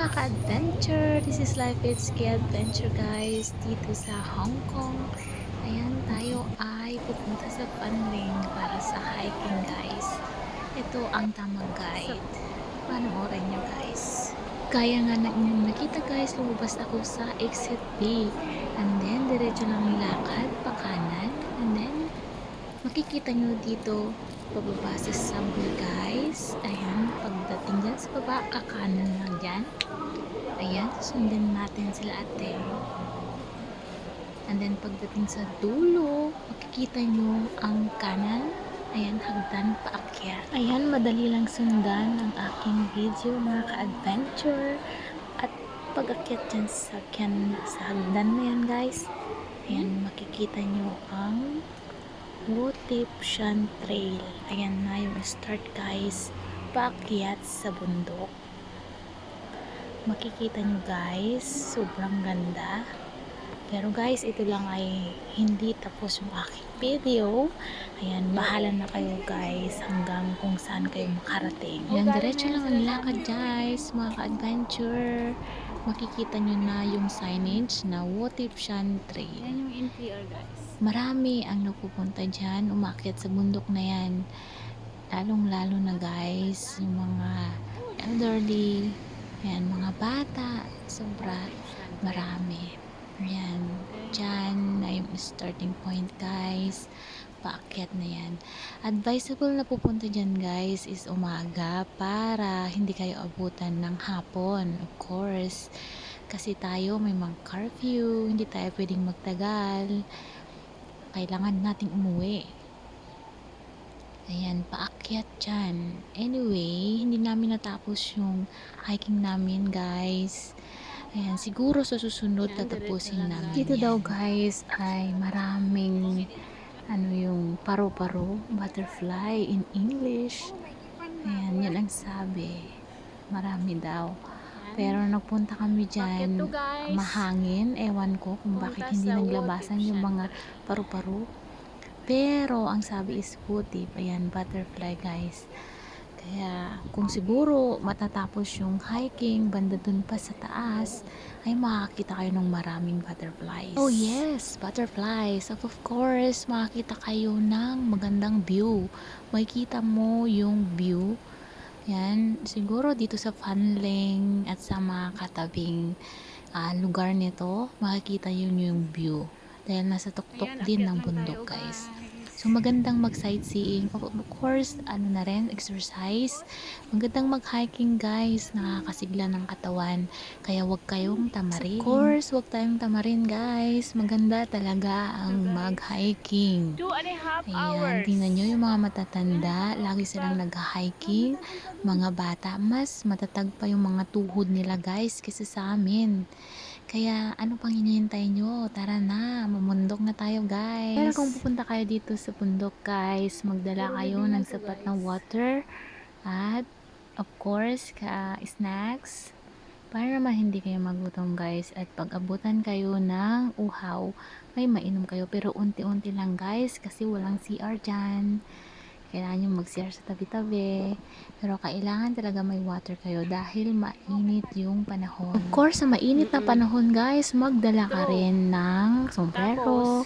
mga ka-adventure! This is Life It's Adventure guys dito sa Hong Kong. Ayan, tayo ay pupunta sa Fanling para sa hiking guys. Ito ang tamang guide. Panoorin nyo guys. Kaya nga na inyong nakita guys, lumabas ako sa exit B. And then, diretso lang ang lakad, pa kanan. And then, makikita nyo dito pababa sa subway guys. Ayan, pagdating dyan sa baba, kakanan lang dyan. Ayan, susundin natin sila ate. And then pagdating sa dulo, makikita nyo ang kanan. Ayan, hagdan paakyat. Ayan, madali lang sundan ang aking video mga ka-adventure. At pag-akyat dyan sa hagdan na yan guys. Ayan, makikita nyo ang Wo Tip Shan Trail. Ayan na yung start guys. Paakyat sa bundok. Makikita nyo guys, sobrang ganda. Pero guys, ito lang ay hindi tapos yung aking video. Ayan, bahala na kayo guys hanggang kung saan kayo makarating. Ayan, diretso lang ang lakad guys, mga ka-adventure. Makikita nyo na yung signage na Wo Tip Shan Trail. Yan yung NPR guys. Marami ang napupunta dyan, umakyat sa bundok na yan. Lalong lalo na guys, yung mga elderly, ayan, mga bata, sobra marami. Ayan, dyan na yung starting point guys. Paakyat na yan. Advisable na pupunta dyan guys is umaga para hindi kayo abutan ng hapon, of course. Kasi tayo may mga curfew, hindi tayo pwedeng magtagal. Kailangan nating umuwi. Ayan, paakyat dyan. Anyway, hindi namin natapos yung hiking namin guys. Ayan, siguro sa susunod tatapusin namin dito yan. Daw guys ay maraming yung paru-paro, butterfly in English. Ayan, yan ang sabi. Marami daw. Pero nagpunta kami dyan, mahangin. Ewan ko kung bakit hindi naglabasan yung mga paru-paro. Pero ang sabi is puti. Ayan, butterfly guys. Kaya kung siguro matatapos yung hiking banda dun pa sa taas, ay makakita kayo ng maraming butterflies. Oh yes, butterflies. Of course, makakita kayo ng magandang view. Makikita mo yung view. Yan, siguro dito sa Fanling at sa mga katabing lugar nito, makikita yun yung view. Dahil nasa tuktok din ng bundok guys. So magandang mag-sightseeing. Of course, na rin, exercise. Magandang mag-hiking guys. Nakakasigla ng katawan. Kaya wag kayong tamarin. Of course, wag tayong tamarin guys. Maganda talaga ang mag-hiking. 2.5 Ayan, hours. tingnan nyo yung mga matatanda. Lagi silang nag-hiking. Mga bata, mas matatag pa yung mga tuhod nila guys kaysa sa amin. Kaya ano pang hinihintay nyo? Tara na, mamundok na tayo guys. Pero kung pupunta kayo dito sa bundok guys, magdala kayo ng sapat na water at of course snacks para naman hindi kayo magutom guys. At pag abutan kayo ng uhaw, may mainom kayo pero unti-unti lang guys kasi walang CR dyan. Kailangan nyo mag-CR sa tabi-tabi. Pero kailangan talaga may water kayo dahil mainit yung panahon. Of course, sa mainit na panahon guys, magdala ka rin ng sombrero.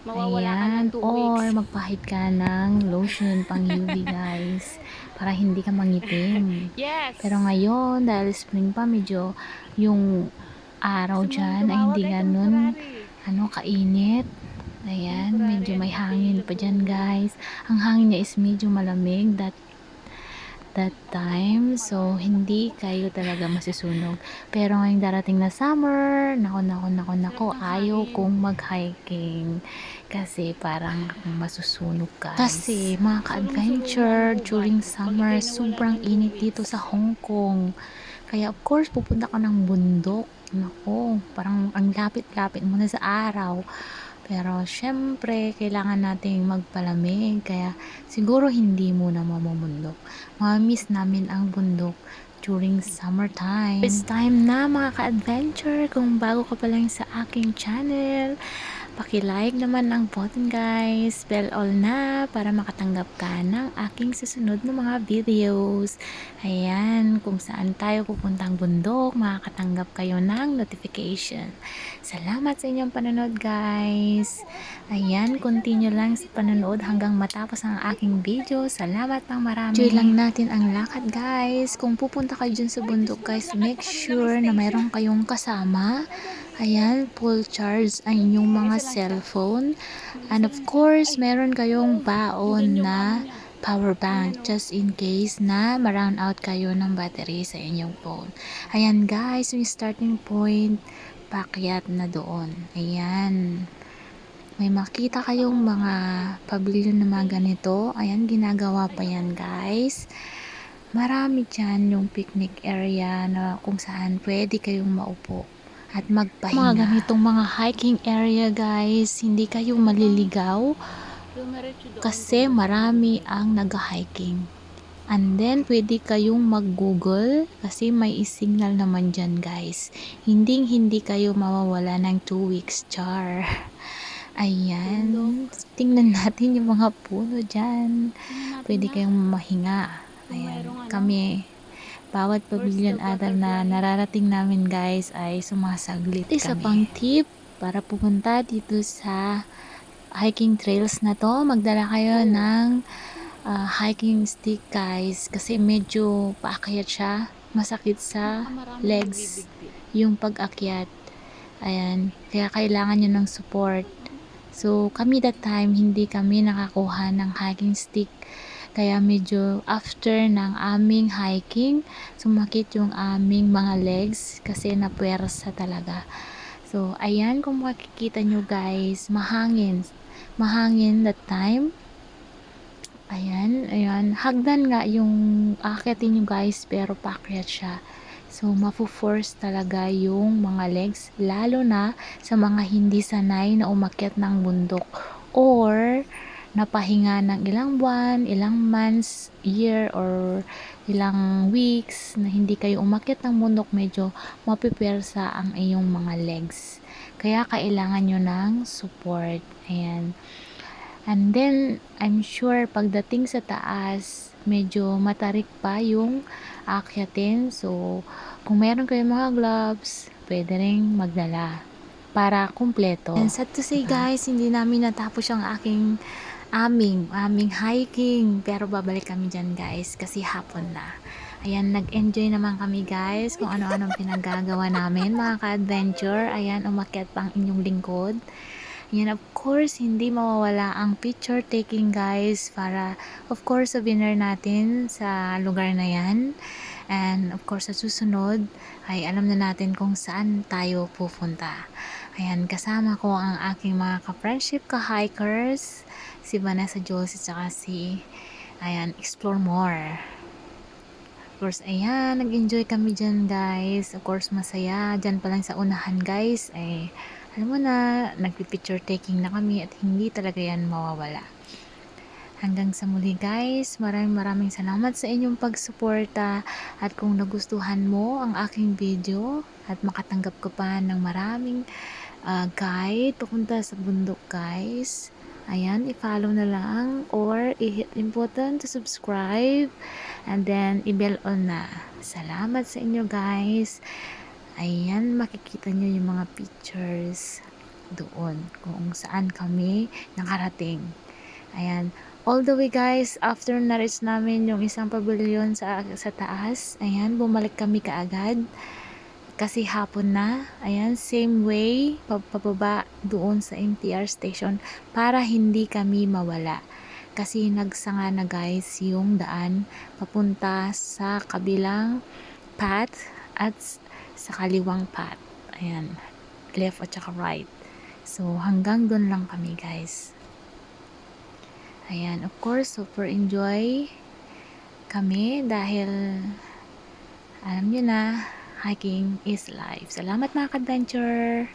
Mawawala ka Ayan, ng 2 or weeks. magpahid ka ng lotion pang UV guys para hindi ka mangitim. Yes. Pero ngayon, dahil spring pa, medyo yung araw dyan ay hindi ganun kainit. Ayan, medyo may hangin pa dyan guys. Ang hangin niya is medyo malamig that time. So, hindi kayo talaga masusunog. Pero ngayong darating na summer, nako, ayaw kong mag-hiking. Kasi parang masusunog guys. Kasi mga ka-adventure, during summer, sobrang init dito sa Hong Kong. Kaya of course, pupunta ka ng bundok. Nako, parang ang lapit-lapit mo na sa araw. Pero syempre, kailangan nating magpalamig. Kaya siguro hindi muna mamumundok. Mamamiss namin ang bundok during summertime. It's time na mga ka-adventure. Kung bago ka pa lang sa aking channel, Paki-like naman ang button guys, bell all na para makatanggap ka ng aking susunod na mga videos. Ayan, kung saan tayo pupuntang bundok, makakatanggap kayo ng notification. Salamat sa inyong panonood guys. Ayan, continue lang sa panonood hanggang matapos ang aking video. Salamat ng marami. Enjoy lang natin ang lakad guys. Kung pupunta kayo dyan sa bundok guys, make sure na mayroon kayong kasama. Ayan, full charge ang inyong mga cellphone. And of course, meron kayong baon na power bank just in case na ma-run out kayo ng battery sa inyong phone. Ayan guys, yung starting point, paakyat na doon. Ayan. May makita kayong mga pavilion na mga ganito. Ayan, ginagawa pa yan guys. Marami dyan yung picnic area na kung saan pwede kayong maupo at magpahinga. Mga ganitong mga hiking area guys, hindi kayo maliligaw kasi marami ang nag-hiking. And then, pwede kayong mag-google kasi may signal naman dyan guys. Hindi kayo mawawala ng 2 weeks char. Ayan, tingnan natin yung mga puno dyan. Pwede kayong mahinga. Ayan, kami, bawat pavilion ata na nararating namin guys ay sumasaglit kami. Isa pang tip para pupunta dito sa hiking trails na to, magdala kayo ng hiking stick guys kasi medyo paakyat siya, masakit sa legs yung pag-akyat. Ayan, kaya kailangan nyo ng support. So kami that time hindi kami nakakuha ng hiking stick. Kaya medyo after ng aming hiking, sumakit yung aming mga legs kasi napuwersa talaga. So, ayan kung makikita nyo guys, mahangin. Mahangin that time. Ayan. Hagdan nga yung akitin nyo guys, pero paakyat siya. So, mafu-force talaga yung mga legs, lalo na sa mga hindi sanay na umakyat ng bundok or napahinga ng ilang buwan, ilang months, year, or ilang weeks na hindi kayo umakyat ng bundok, medyo mapipersa ang iyong mga legs. Kaya kailangan nyo ng support. Ayan. And then, I'm sure pagdating sa taas, medyo matarik pa yung akyatin. So, kung meron kayong mga gloves, pwede rin magdala para kumpleto. And sad to say guys, hindi namin natapos ang aming hiking, pero babalik kami dyan guys kasi hapon na. Ayan, nag-enjoy naman kami guys kung ano-anong pinagagawa namin mga ka-adventure. Ayan, umakyat pa ang inyong lingkod. Ayan, of course, hindi mawawala ang picture taking guys para of course souvenir natin sa lugar na yan. And of course, sa susunod ay alam na natin kung saan tayo pupunta. Ayan, kasama ko ang aking mga ka-friendship, ka-hikers, si Vanessa Josie, at si Explore More. Of course, ayan, nag-enjoy kami dyan guys. Of course, masaya. Dyan pa lang sa unahan guys, alam mo na, nagpi-picture taking na kami at hindi talaga yan mawawala. Hanggang sa muli guys, maraming salamat sa inyong pagsuporta at kung nagustuhan mo ang aking video at makatanggap ka pa ng maraming guide papunta sa bundok guys, ayan, i-follow na lang or i-hit yung button to subscribe and then i-bell on na. Salamat sa inyo guys. Ayan, makikita nyo yung mga pictures doon kung saan kami nakarating. Ayan, all the way guys, after na-reach namin yung isang pavilion sa taas, ayan, bumalik kami kaagad kasi hapon na. Ayan, same way, pababa doon sa MTR station para hindi kami mawala. Kasi nagsanga na guys yung daan papunta sa kabilang path at sa kaliwang path. Ayan, left at saka right. So, hanggang doon lang kami guys. Ayan, of course, super enjoy kami dahil alam nyo na, hiking is life. Salamat mga ka-adventure!